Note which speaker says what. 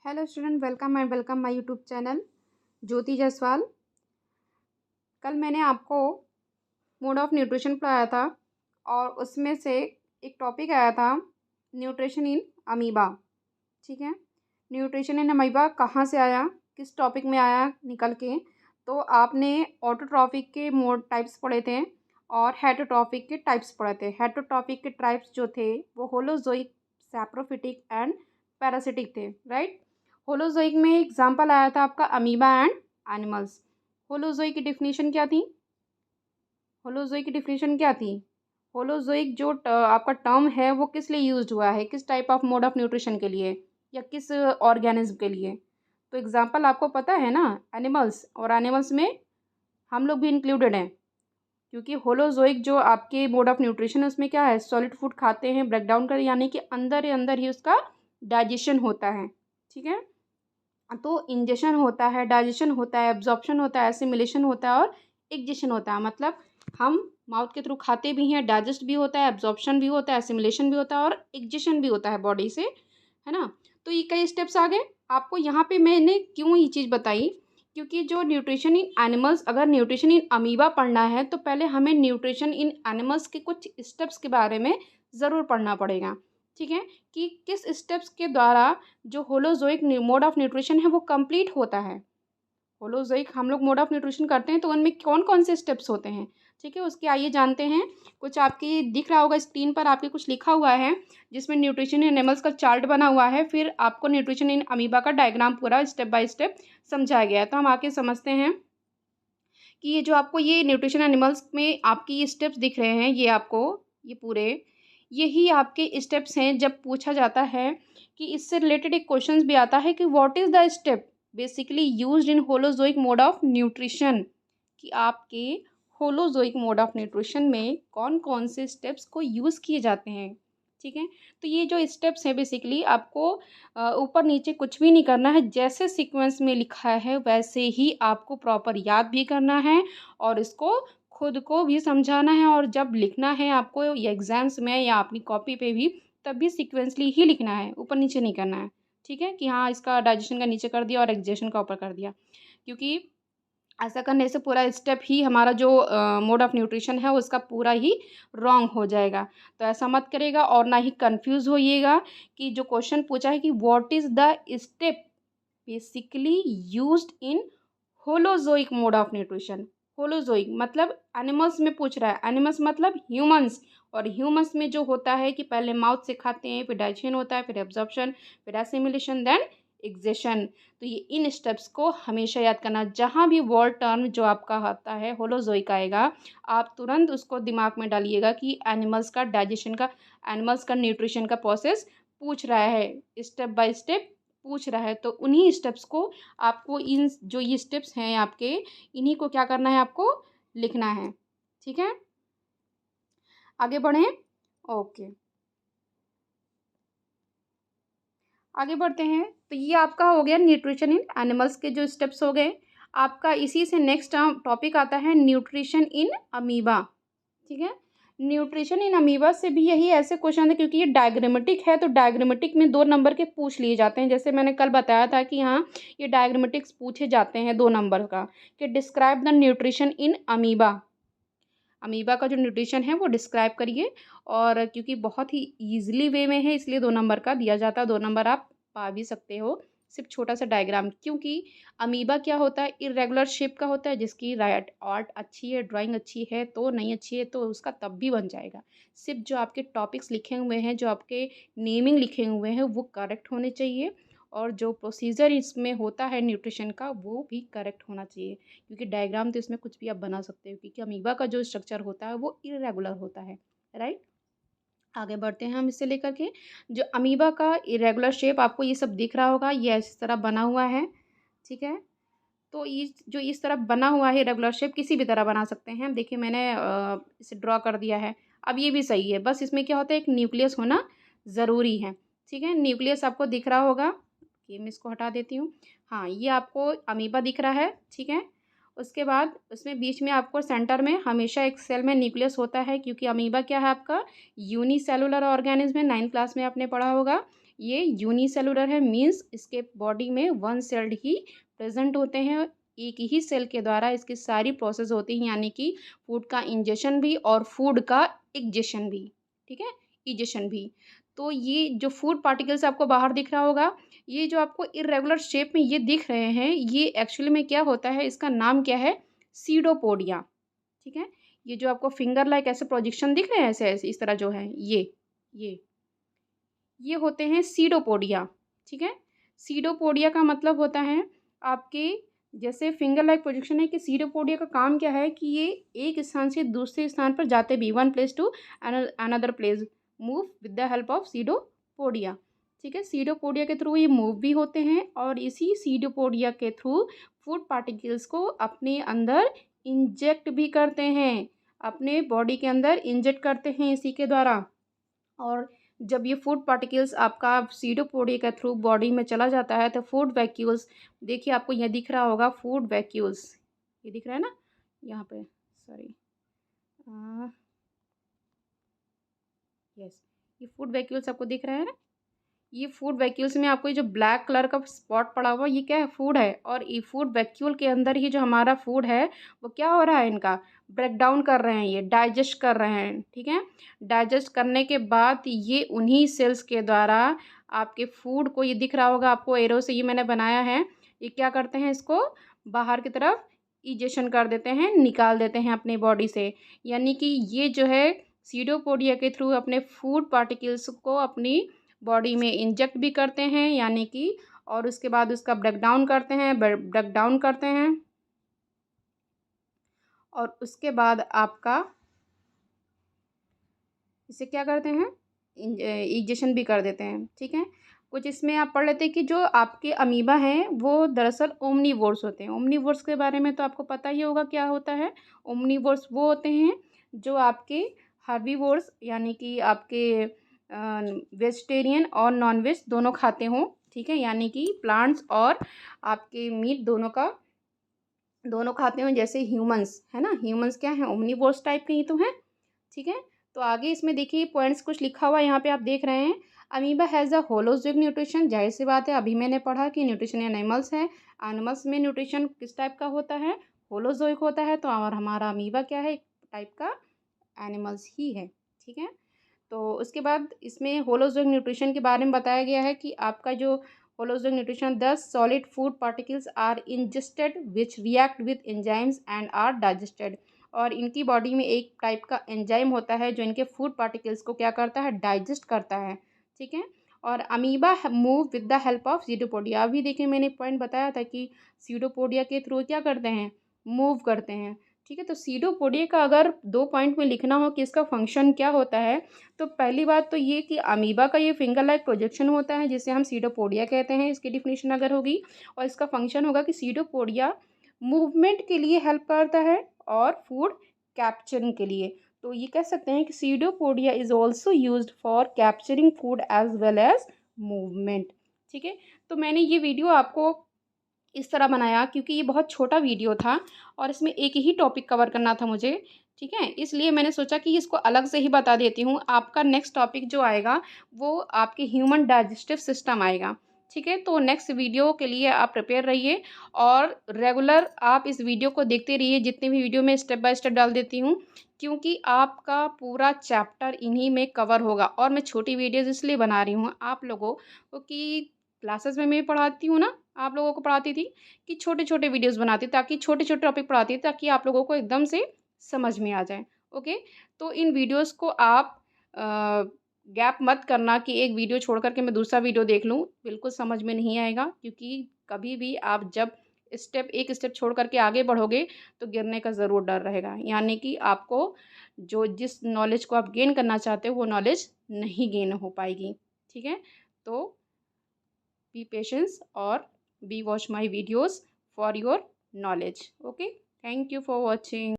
Speaker 1: Hello student, welcome and welcome my YouTube channel Jyoti Jaiswal. कल मैंने आपको मोड ऑफ न्यूट्रिशन पढ़ाया था और उसमें से एक टॉपिक आया था न्यूट्रिशन इन अमीबा। ठीक है, न्यूट्रिशन इन अमीबा कहाँ से आया, किस टॉपिक में आया निकल के। तो आपने ऑटोट्रॉफिक के मोड टाइप्स पढ़े थे और हेटरोट्रॉफिक के टाइप्स पढ़े थे। हेटरोट्रॉफिक के टाइप्स जो थे वो होलोजोइक, सैप्रोफिटिक एंड पैरासिटिक थे, राइट। होलोजोइक में एग्जाम्पल आया था आपका अमीबा एंड एनिमल्स। होलोजोइक की डिफिनीशन क्या थी? होलोजोइक की डिफिनीशन क्या थी? होलोजोइक जो आपका टर्म है वो किस लिए यूज्ड हुआ है, किस type of mode of nutrition के लिए या किस ऑर्गेनिज्म के लिए? तो एग्जाम्पल आपको पता है ना, एनिमल्स, और एनिमल्स में हम लोग भी इंक्लूडेड हैं, क्योंकि होलोजोइक जो आपके मोड ऑफ न्यूट्रिशन है उसमें क्या है, सॉलिड फूड खाते हैं, ब्रेक डाउन कर, यानी कि अंदर ही उसका डाइजेशन होता है। ठीक है, तो इंजेशन होता है, डाइजेशन होता है, एब्जॉर्प्शन होता है, एसिमिलेशन होता है और एग्जेशन होता है। मतलब हम माउथ के थ्रू खाते भी हैं, डाइजेस्ट भी होता है, एब्जॉर्प्शन भी होता है, एसिमिलेशन भी होता है और एग्जेशन भी होता है बॉडी से, है ना। तो ये कई स्टेप्स आ गए। आपको यहाँ पे मैंने क्यों ये चीज़ बताई, क्योंकि जो न्यूट्रिशन इन एनिमल्स, अगर न्यूट्रिशन इन अमीबा पढ़ना है तो पहले हमें न्यूट्रिशन इन एनिमल्स के कुछ स्टेप्स के बारे में ज़रूर पढ़ना पड़ेगा। ठीक है, कि किस स्टेप्स के द्वारा जो होलोजोइक मोड ऑफ न्यूट्रिशन है वो कंप्लीट होता है। होलोजोइक हम लोग मोड ऑफ न्यूट्रिशन करते हैं तो उनमें कौन कौन से स्टेप्स होते हैं। ठीक है, उसके आइए जानते हैं। कुछ आपकी दिख रहा होगा स्क्रीन पर, आपके कुछ लिखा हुआ है जिसमें न्यूट्रिशन इन एनिमल्स का चार्ट बना हुआ है, फिर आपको न्यूट्रिशन इन अमीबा का डायग्राम पूरा स्टेप बाय स्टेप समझाया गया है। तो हम आके समझते हैं कि ये जो आपको ये न्यूट्रिशन एनिमल्स में आपकी ये स्टेप्स दिख रहे हैं, ये आपको ये पूरे यही आपके स्टेप्स हैं। जब पूछा जाता है कि इससे रिलेटेड एक क्वेश्चन भी आता है कि what is the step basically used in holozoic mode of nutrition, कि आपके होलोजोइक मोड ऑफ न्यूट्रिशन में कौन कौन से स्टेप्स को यूज़ किए जाते हैं। ठीक है, तो ये जो स्टेप्स हैं बेसिकली आपको ऊपर नीचे कुछ भी नहीं करना है, जैसे सीक्वेंस में लिखा है वैसे ही आपको प्रॉपर याद भी करना है और इसको खुद को भी समझाना है। और जब लिखना है आपको या एग्ज़ाम्स में या अपनी कॉपी पे भी, तब भी सीक्वेंसली ही लिखना है, ऊपर नीचे नहीं करना है। ठीक है, कि हाँ इसका डाइजेशन का नीचे कर दिया और एग्जेशन का ऊपर कर दिया, क्योंकि ऐसा करने से पूरा स्टेप ही हमारा जो मोड ऑफ न्यूट्रिशन है उसका पूरा ही रॉन्ग हो जाएगा। तो ऐसा मत करिएगा और ना ही कंफ्यूज होइएगा कि जो क्वेश्चन पूछा है कि what is the step basically used in holozoic mode of nutrition. Holozoic मतलब एनिमल्स में पूछ रहा है, एनिमल्स मतलब ह्यूमंस, और ह्यूमंस में जो होता है कि पहले माउथ से खाते हैं, फिर डाइजेशन होता है, फिर एब्जॉर्प्शन, फिर एसिमिलेशन, देन एग्जेशन। तो ये इन स्टेप्स को हमेशा याद करना। जहाँ भी वर्ड टर्म जो आपका आता है होलोजोइक आएगा, आप तुरंत उसको दिमाग में डालिएगा कि एनिमल्स का डाइजेशन का, एनिमल्स का न्यूट्रिशन का प्रोसेस पूछ रहा है, स्टेप बाय स्टेप पूछ रहा है। तो उन्हीं स्टेप्स को आपको, इन जो ये स्टेप्स हैं आपके, इन्हीं को क्या करना है, आपको लिखना है। ठीक है, आगे बढ़ें। ओके, आगे बढ़ते हैं। तो ये आपका हो गया न्यूट्रिशन इन एनिमल्स के जो स्टेप्स हो गए। आपका इसी से नेक्स्ट टॉपिक आता है न्यूट्रिशन इन अमीबा। ठीक है, न्यूट्रिशन इन अमीबा से भी यही ऐसे क्वेश्चन है, क्योंकि ये डायग्रामेटिक है तो डायग्रामेटिक में 2 नंबर के पूछ लिए जाते हैं। जैसे मैंने कल बताया था कि हाँ ये डायग्रामेटिक्स पूछे जाते हैं 2 नंबर का, कि describe the nutrition in amoeba. Amoeba का जो न्यूट्रिशन है वो डिस्क्राइब करिए। और क्योंकि बहुत ही ईजिली वे में है इसलिए 2 नंबर का दिया जाता है। 2 नंबर आप पा भी सकते हो, सिर्फ छोटा सा डायग्राम। क्योंकि अमीबा क्या होता है, इरेगुलर शेप का होता है, जिसकी राइट आर्ट अच्छी है, ड्राइंग अच्छी है तो, नहीं अच्छी है तो उसका तब भी बन जाएगा। सिर्फ जो आपके टॉपिक्स लिखे हुए हैं, जो आपके नेमिंग लिखे हुए हैं वो करेक्ट होने चाहिए, और जो प्रोसीजर इसमें होता है न्यूट्रिशन का वो भी करेक्ट होना चाहिए। क्योंकि डायग्राम तो इसमें कुछ भी आप बना सकते हो, क्योंकि अमीबा का जो स्ट्रक्चर होता है वो इरेगुलर होता है, राइट। आगे बढ़ते हैं हम इससे लेकर के। जो अमीबा का इरेगुलर शेप आपको ये सब दिख रहा होगा, ये इस तरह बना हुआ है। ठीक है, तो ये जो इस तरह बना हुआ है रेगुलर शेप, किसी भी तरह बना सकते हैं। देखिए मैंने इसे ड्रॉ कर दिया है। अब ये भी सही है, बस इसमें क्या होता है, एक न्यूक्लियस होना ज़रूरी है। ठीक है, न्यूक्लियस आपको दिख रहा होगा, ये मैं इसको हटा देती हूँ। हाँ, ये आपको अमीबा दिख रहा है। ठीक है, उसके बाद उसमें बीच में आपको सेंटर में हमेशा एक सेल में न्यूक्लियस होता है, क्योंकि अमीबा क्या है आपका यूनिसेलुलर ऑर्गेनिज्म है, 9th क्लास में आपने पढ़ा होगा। ये यूनिसेलुलर है, मीन्स इसके बॉडी में वन सेल्ड ही प्रेजेंट होते हैं, एक ही सेल के द्वारा इसकी सारी प्रोसेस होती है, यानी कि फूड का इंजेशन भी और फूड का इजेशन भी, ठीक है, इजेशन भी। तो ये जो फूड पार्टिकल्स आपको बाहर दिख रहा होगा, ये जो आपको इर्रेगुलर शेप में ये दिख रहे हैं, ये एक्चुअली में क्या होता है, इसका नाम क्या है, सीडोपोडिया, ठीक है। ये जो आपको फिंगर लाइक ऐसे प्रोजेक्शन दिख रहे हैं, ऐसे ऐसे इस तरह जो है, ये होते हैं सीडोपोडिया, ठीक है। सीडोपोडिया का मतलब होता है आपके जैसे फिंगर लाइक प्रोजेक्शन है कि सीडोपोडिया का काम क्या है कि ये एक स्थान से दूसरे स्थान पर जाते भी, one place to another place, move with the help of pseudopodia, ठीक है। सीडोपोडिया के थ्रू ये मूव भी होते हैं और इसी सीडोपोडिया के थ्रू फूड पार्टिकल्स को अपने अंदर इंजेक्ट भी करते हैं, अपने बॉडी के अंदर इंजेक्ट करते हैं इसी के द्वारा। और जब ये फूड पार्टिकल्स आपका सीडोपोडिया के थ्रू बॉडी में चला जाता है तो फूड वैक्यूल्स, देखिए आपको ये दिख रहा होगा फूड वैक्यूल्स, ये दिख रहा है ना यहाँ पे, सॉरी, यस, ये फूड वैक्यूल्स आपको दिख रहा है ना, ये फूड वैक्यूल्स में आपको ये जो ब्लैक कलर का स्पॉट पड़ा हुआ ये क्या है, फूड है। और ये फूड वैक्यूल के अंदर ही जो हमारा फूड है वो क्या हो रहा है, इनका ब्रेक डाउन कर रहे हैं, ये डाइजेस्ट कर रहे हैं, ठीक है। डाइजेस्ट करने के बाद ये उन्हीं सेल्स के द्वारा आपके फूड को, ये दिख रहा होगा आपको एरो से ये मैंने बनाया है, ये क्या करते हैं, इसको बाहर की तरफ इजेशन कर देते हैं, निकाल देते हैं अपनी बॉडी से। यानी कि ये जो है सीडोपोडिया के थ्रू अपने फूड पार्टिकल्स को अपनी बॉडी में इंजेक्ट भी करते हैं, यानी कि, और उसके बाद उसका ब्रेक डाउन करते हैं, और उसके बाद आपका इसे क्या करते हैं, इंजेक्शन भी कर देते हैं, ठीक है। कुछ इसमें आप पढ़ लेते हैं कि जो आपके अमीबा हैं वो दरअसल ओमनीवोर्स होते हैं। ओमनीवोर्स के बारे में तो आपको पता ही होगा क्या होता है। ओमनीवोर्स वो होते हैं जो आपके हर्बीवोर्स, यानी कि आपके वेजिटेरियन और नॉन वेज दोनों खाते हों, ठीक है, यानी कि प्लांट्स और आपके मीट दोनों खाते हों, जैसे ह्यूमंस है ना, ह्यूमंस क्या है, ओमनीवोर्स टाइप के ही तो हैं, ठीक है। तो आगे इसमें देखिए पॉइंट्स कुछ लिखा हुआ है यहाँ पे आप देख रहे हैं। Amoeba has a holozoic nutrition, जाहिर सी बात है, अभी मैंने पढ़ा कि न्यूट्रिशन एनिमल्स है, एनिमल्स में न्यूट्रिशन किस टाइप का होता है, होलोजोइक होता है। तो और हमारा अमीबा क्या है, एक टाइप का एनिमल्स ही है, ठीक है। तो उसके बाद इसमें होलोजोइक न्यूट्रिशन के बारे में बताया गया है कि आपका जो holozoic nutrition, 10 solid food particles are ingested which react with enzymes and are digested. और इनकी बॉडी में एक टाइप का एंजाइम होता है जो इनके फूड पार्टिकल्स को क्या करता है, डाइजेस्ट करता है, ठीक है। और amoeba move with the help of pseudopodia. अभी देखिए मैंने पॉइंट बताया था कि सीडोपोडिया के थ्रू क्या करते हैं, मूव करते हैं, ठीक है। तो सीडोपोडिया का अगर 2 पॉइंट में लिखना हो कि इसका फंक्शन क्या होता है, तो पहली बात तो ये कि अमीबा का ये फिंगर लाइक प्रोजेक्शन होता है जिसे हम सीडोपोडिया कहते हैं, इसकी डिफिनीशन अगर होगी। और इसका फंक्शन होगा कि सीडोपोडिया मूवमेंट के लिए हेल्प करता है और फूड कैप्चरिंग के लिए। तो ये कह सकते हैं कि pseudopodia is also used for capturing food as well as movement, ठीक है। तो मैंने ये वीडियो आपको इस तरह बनाया क्योंकि ये बहुत छोटा वीडियो था और इसमें एक ही टॉपिक कवर करना था मुझे, ठीक है। इसलिए मैंने सोचा कि इसको अलग से ही बता देती हूँ। आपका नेक्स्ट टॉपिक जो आएगा वो आपके ह्यूमन डाइजेस्टिव सिस्टम आएगा, ठीक है। तो नेक्स्ट वीडियो के लिए आप प्रिपेयर रहिए और रेगुलर आप इस वीडियो को देखते रहिए, जितने भी वीडियो मैं स्टेप बाय स्टेप डाल देती हूँ, क्योंकि आपका पूरा चैप्टर इन्हीं में कवर होगा। और मैं छोटी वीडियोज़ इसलिए बना रही हूँ आप लोगों को कि क्लासेस में मैं पढ़ाती हूँ ना, आप लोगों को पढ़ाती थी कि छोटे छोटे वीडियोस बनाती ताकि छोटे छोटे टॉपिक पढ़ाती ताकि आप लोगों को एकदम से समझ में आ जाए, ओके। तो इन वीडियोस को आप गैप मत करना कि एक वीडियो छोड़ करके मैं दूसरा वीडियो देख लूँ, बिल्कुल समझ में नहीं आएगा। क्योंकि कभी भी आप जब एक स्टेप छोड़ करके आगे बढ़ोगे तो गिरने का ज़रूर डर रहेगा, यानी कि आपको जो जिस नॉलेज को आप गेन करना चाहते हो वो नॉलेज नहीं गेन हो पाएगी, ठीक है। तो be patient or be watch my videos for your knowledge, okay, thank you for watching।